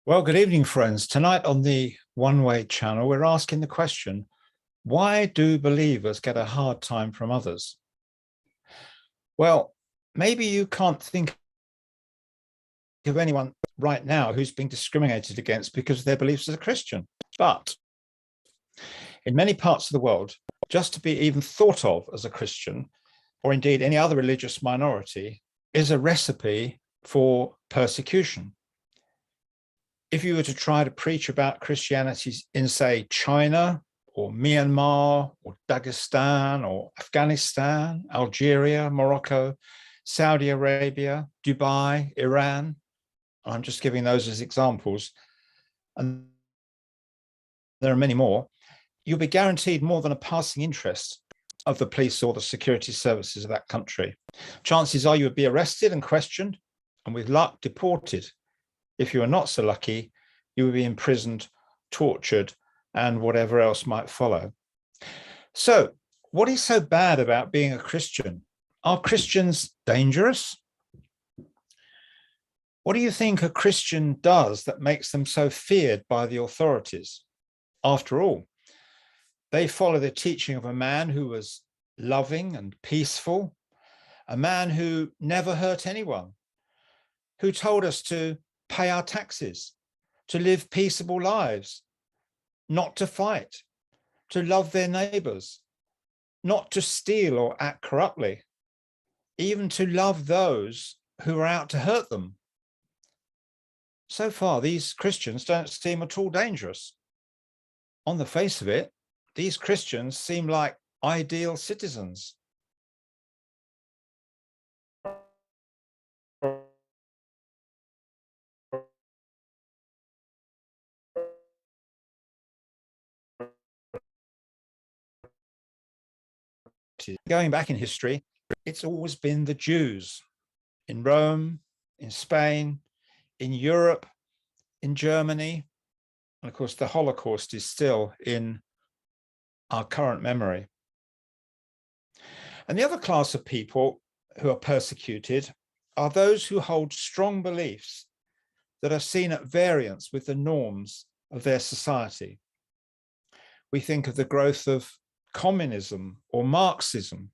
Well, good evening, friends. Tonight on the One Way channel, we're asking the question, why do believers get a hard time from others? Well, maybe you can't think of anyone right now who's being discriminated against because of their beliefs as a Christian. But in many parts of the world, just to be even thought of as a Christian, or indeed any other religious minority, is a recipe for persecution. If you were to try to preach about Christianity in, say, China or Myanmar or Dagestan or Afghanistan, Algeria, Morocco, Saudi Arabia, Dubai, Iran, I'm just giving those as examples, and there are many more, you'll be guaranteed more than a passing interest of the police or the security services of that country. Chances are you would be arrested and questioned, and with luck, deported. If you are not so lucky, you will be imprisoned, tortured, and whatever else might follow. So, what is so bad about being a Christian? Are Christians dangerous? What do you think a Christian does that makes them so feared by the authorities? After all, they follow the teaching of a man who was loving and peaceful, a man who never hurt anyone, who told us to pay our taxes, to live peaceable lives, not to fight, to love their neighbors, not to steal or act corruptly, even to love those who are out to hurt them. So far, these Christians don't seem at all dangerous. On the face of it, these Christians seem like ideal citizens. Going back in history, it's always been the Jews in Rome, in Spain, in Europe, in Germany, and of course the Holocaust is still in our current memory. And the other class of people who are persecuted are those who hold strong beliefs that are seen at variance with the norms of their society. We think of the growth of communism or Marxism,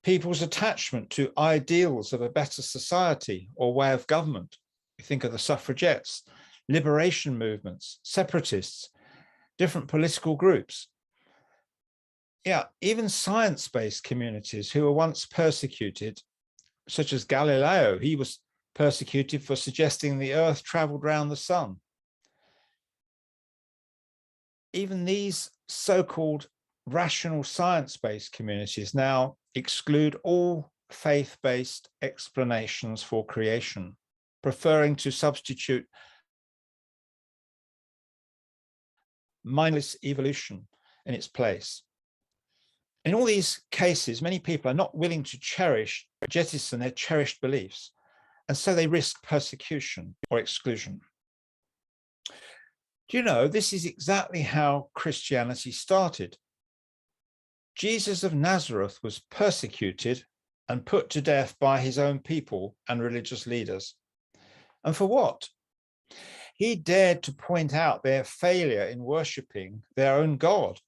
people's attachment to ideals of a better society or way of government. We think of the suffragettes, liberation movements, separatists, different political groups. Yeah, even science-based communities who were once persecuted, such as Galileo. He was persecuted for suggesting the earth traveled around the sun. Even these so-called rational science-based communities now exclude all faith-based explanations for creation, preferring to substitute mindless evolution in its place. In all these cases, many people are not willing to jettison their cherished beliefs, and so they risk persecution or exclusion. Do you know, this is exactly how Christianity started. Jesus of Nazareth was persecuted and put to death by his own people and religious leaders. And for what? He dared to point out their failure in worshipping their own God.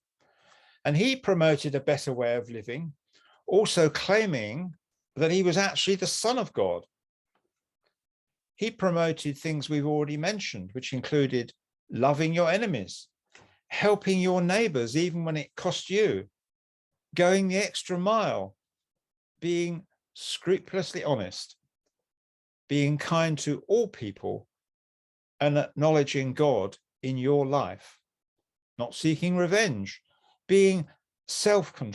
And he promoted a better way of living, also claiming that he was actually the Son of God. He promoted things we've already mentioned, which included loving your enemies, helping your neighbors even when it cost you, going the extra mile, being scrupulously honest, being kind to all people, and acknowledging God in your life, not seeking revenge, being self-control,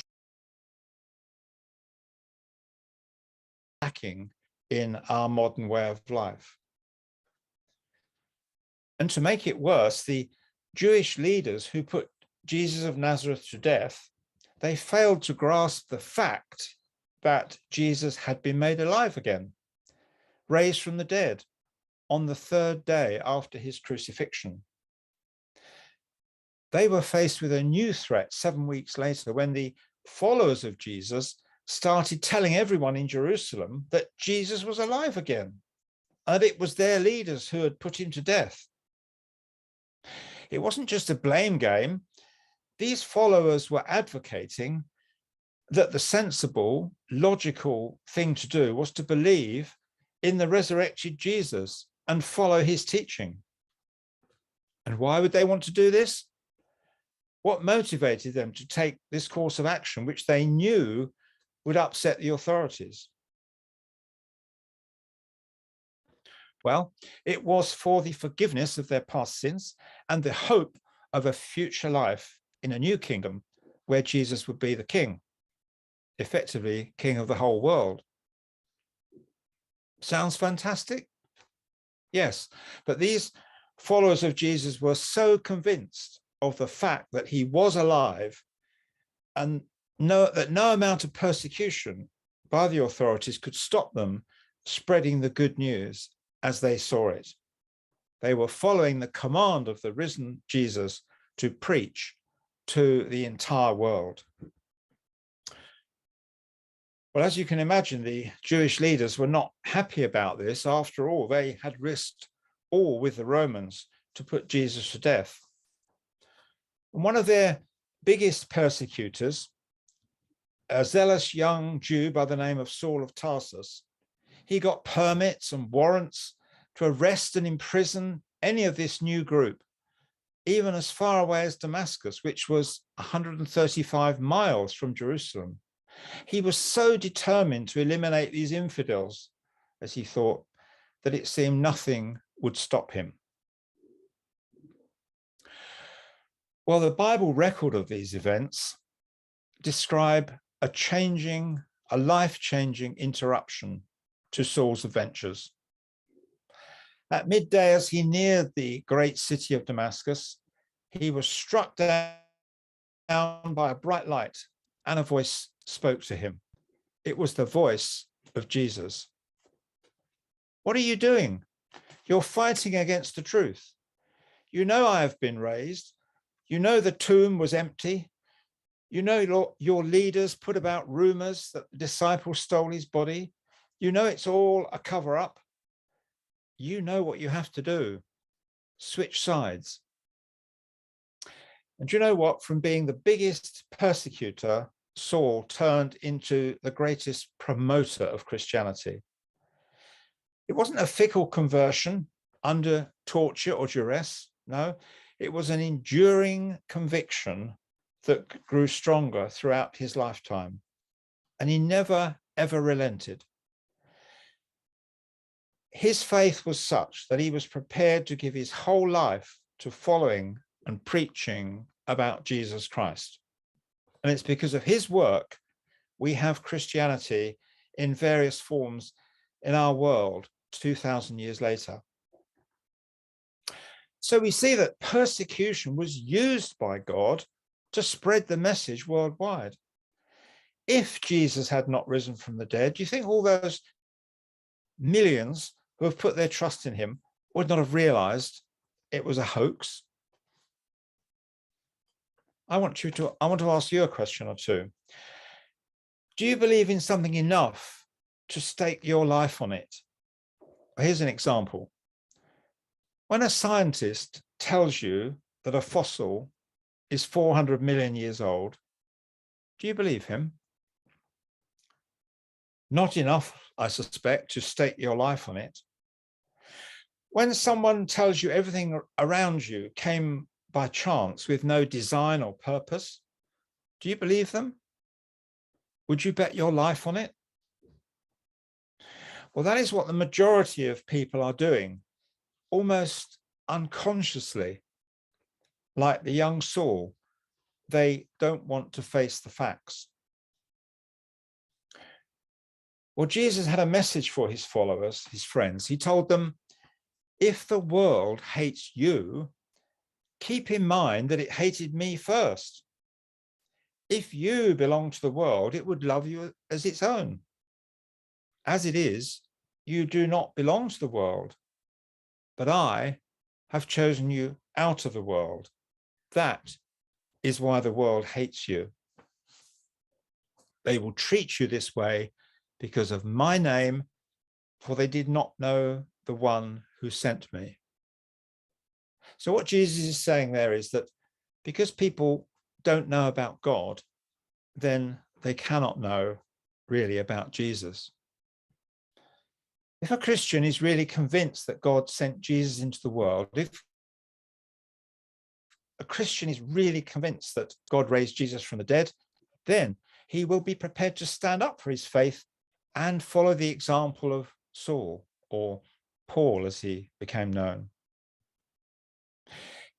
lacking in our modern way of life. And to make it worse, the Jewish leaders who put Jesus of Nazareth to death, they failed to grasp the fact that Jesus had been made alive again, raised from the dead on the third day after his crucifixion. They were faced with a new threat 7 weeks later when the followers of Jesus started telling everyone in Jerusalem that Jesus was alive again, and it was their leaders who had put him to death. It wasn't just a blame game. These followers were advocating that the sensible, logical thing to do was to believe in the resurrected Jesus and follow his teaching. And why would they want to do this? What motivated them to take this course of action, which they knew would upset the authorities? Well, it was for the forgiveness of their past sins and the hope of a future life in a new kingdom where Jesus would be the king, effectively king of the whole world. Sounds fantastic? Yes, but these followers of Jesus were so convinced of the fact that he was alive and that no amount of persecution by the authorities could stop them spreading the good news as they saw it. They were following the command of the risen Jesus to preach to the entire world. Well, as you can imagine, the Jewish leaders were not happy about this. After all, they had risked all with the Romans to put Jesus to death. And one of their biggest persecutors, a zealous young Jew by the name of Saul of Tarsus, he got permits and warrants to arrest and imprison any of this new group, even as far away as Damascus, which was 135 miles from Jerusalem. He was so determined to eliminate these infidels, as he thought, that it seemed nothing would stop him. Well, the Bible record of these events describe a life-changing interruption to Saul's adventures. At midday, as he neared the great city of Damascus, he was struck down by a bright light, and a voice spoke to him. It was the voice of Jesus. "What are you doing? You're fighting against the truth. You know I have been raised. You know the tomb was empty. You know your leaders put about rumors that the disciples stole his body. You know it's all a cover-up. You know what you have to do. Switch sides." And you know what? From being the biggest persecutor, Saul turned into the greatest promoter of Christianity. It wasn't a fickle conversion under torture or duress. No, it was an enduring conviction that grew stronger throughout his lifetime. And he never, ever relented. His faith was such that he was prepared to give his whole life to following and preaching about Jesus Christ. And it's because of his work we have Christianity in various forms in our world 2,000 years later. So we see that persecution was used by God to spread the message worldwide. If Jesus had not risen from the dead, do you think all those millions who have put their trust in him would not have realized it was a hoax? I want to ask you a question or two. Do you believe in something enough to stake your life on it? Here's an example. When a scientist tells you that a fossil is 400 million years old, do you believe him? Not enough, I suspect, to stake your life on it. When someone tells you everything around you came by chance with no design or purpose, do you believe them? Would you bet your life on it? Well, that is what the majority of people are doing, almost unconsciously. Like the young Saul, they don't want to face the facts. Well, Jesus had a message for his followers, his friends. He told them, if the world hates you, keep in mind that it hated me first. If you belong to the world, it would love you as its own. As it is, you do not belong to the world, but I have chosen you out of the world. That is why the world hates you. They will treat you this way because of my name, for they did not know the one who sent me. So what Jesus is saying there is that because people don't know about God, then they cannot know really about Jesus. If a Christian is really convinced that God sent Jesus into the world, if a Christian is really convinced that God raised Jesus from the dead, then he will be prepared to stand up for his faith and follow the example of Saul, or Paul as he became known.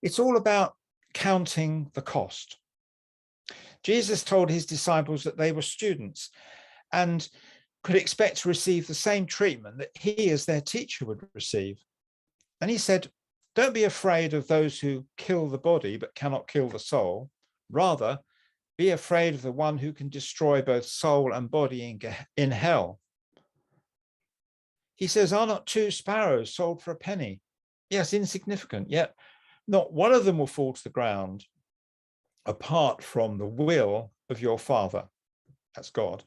It's all about counting the cost. Jesus told his disciples that they were students and could expect to receive the same treatment that he as their teacher would receive. And he said, don't be afraid of those who kill the body but cannot kill the soul. Rather, be afraid of the one who can destroy both soul and body in hell. He says, are not 2 sparrows sold for a penny? Yes, insignificant, yet not one of them will fall to the ground apart from the will of your Father. That's God.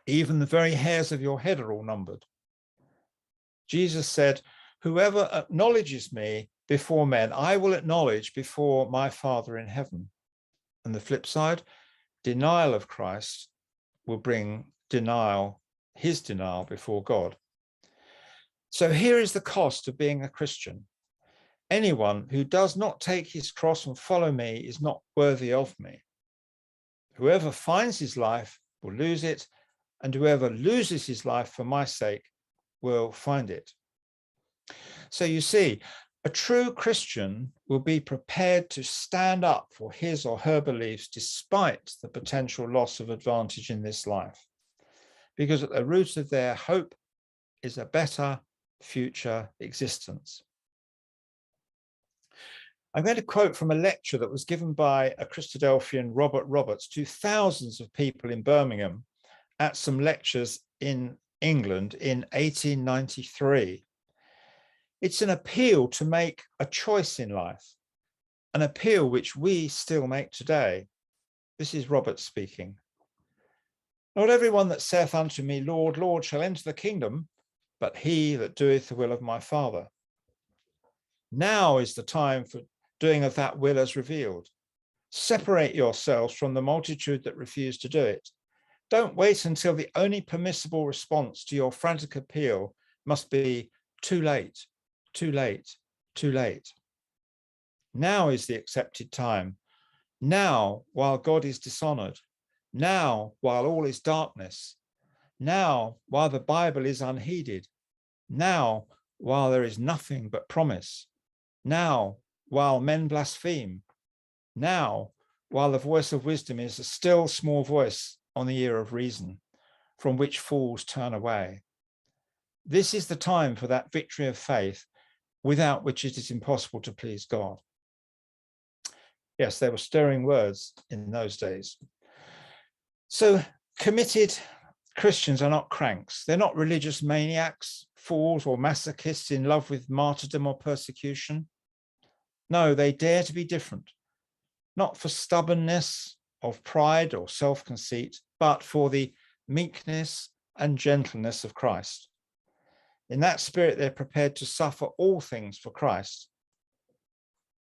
Even the very hairs of your head are all numbered. Jesus said, whoever acknowledges me before men, I will acknowledge before my Father in heaven. And the flip side, denial of Christ will bring his denial before God. So here is the cost of being a Christian. Anyone who does not take his cross and follow me is not worthy of me. Whoever finds his life will lose it, and whoever loses his life for my sake will find it. So you see, a true Christian will be prepared to stand up for his or her beliefs despite the potential loss of advantage in this life, because at the root of their hope is a better future existence. I'm going to quote from a lecture that was given by a Christadelphian, Robert Roberts, to thousands of people in Birmingham at some lectures in England in 1893. It's an appeal to make a choice in life, an appeal which we still make today. This is Robert speaking. Not everyone that saith unto me, Lord, Lord, shall enter the kingdom, but he that doeth the will of my Father. Now is the time for doing of that will as revealed. Separate yourselves from the multitude that refuse to do it. Don't wait until the only permissible response to your frantic appeal must be too late, too late, too late. Now is the accepted time. Now, while God is dishonored. Now, while all is darkness. Now, while the Bible is unheeded. Now, while there is nothing but promise. Now, while men blaspheme. Now, while the voice of wisdom is a still small voice on the ear of reason, from which fools turn away. This is the time for that victory of faith, without which it is impossible to please God. Yes, they were stirring words in those days. So committed Christians are not cranks. They're not religious maniacs, fools, or masochists in love with martyrdom or persecution. No, they dare to be different, not for stubbornness of pride or self-conceit, but for the meekness and gentleness of Christ. In that spirit, they're prepared to suffer all things for Christ.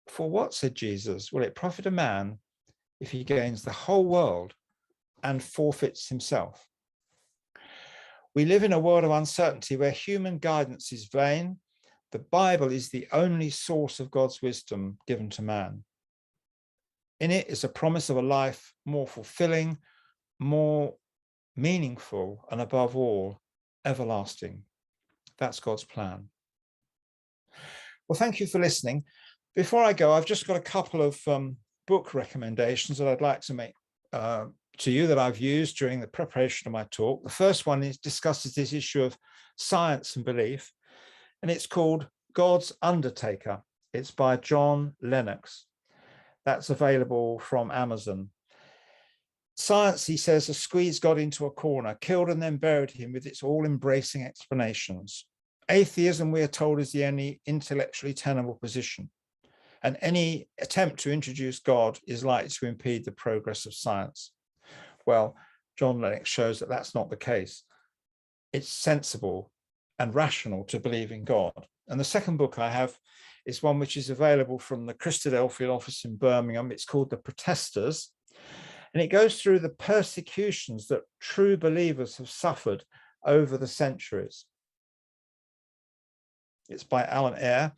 For what, said Jesus, will it profit a man if he gains the whole world and forfeits himself? We live in a world of uncertainty where human guidance is vain. The Bible is the only source of God's wisdom given to man. In it is a promise of a life more fulfilling, more meaningful, and above all, everlasting. That's God's plan. Well, thank you for listening. Before I go, I've just got a couple of book recommendations that I'd like to make to you that I've used during the preparation of my talk. The first one discusses this issue of science and belief, and it's called God's Undertaker. It's by John Lennox. That's available from Amazon. Science, he says, has squeezed God into a corner, killed and then buried him with its all-embracing explanations. Atheism, we are told, is the only intellectually tenable position, and any attempt to introduce God is likely to impede the progress of science. Well, John Lennox shows that that's not the case. It's sensible and rational to believe in God. And the second book I have is one which is available from the Christadelphian office in Birmingham. It's called The Protesters, and it goes through the persecutions that true believers have suffered over the centuries. It's by Alan Eyre.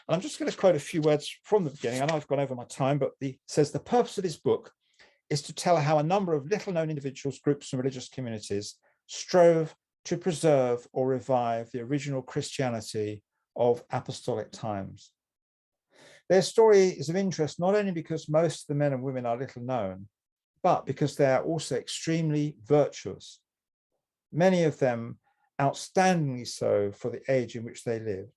And I'm just going to quote a few words from the beginning. I know I've gone over my time, but it says the purpose of this book is to tell how a number of little-known individuals, groups, and religious communities strove to preserve or revive the original Christianity of apostolic times. Their story is of interest not only because most of the men and women are little known, but because they are also extremely virtuous, many of them outstandingly so for the age in which they lived.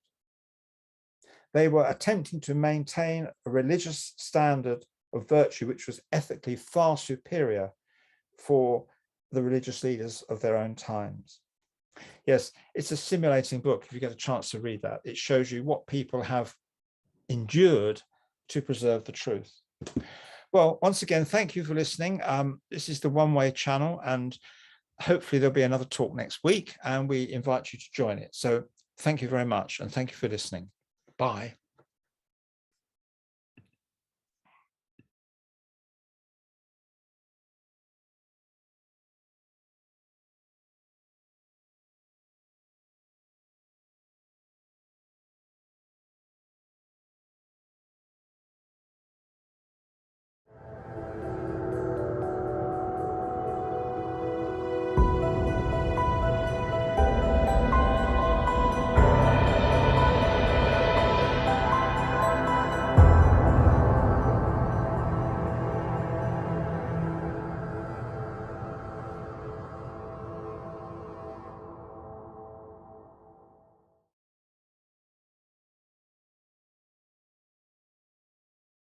They were attempting to maintain a religious standard of virtue which was ethically far superior for the religious leaders of their own times. Yes, it's a stimulating book if you get a chance to read that. It shows you what people have endured to preserve the truth. Well, once again, thank you for listening. This is the One Way channel, and hopefully there'll be another talk next week, and we invite you to join it. So thank you very much, and thank you for listening. Bye.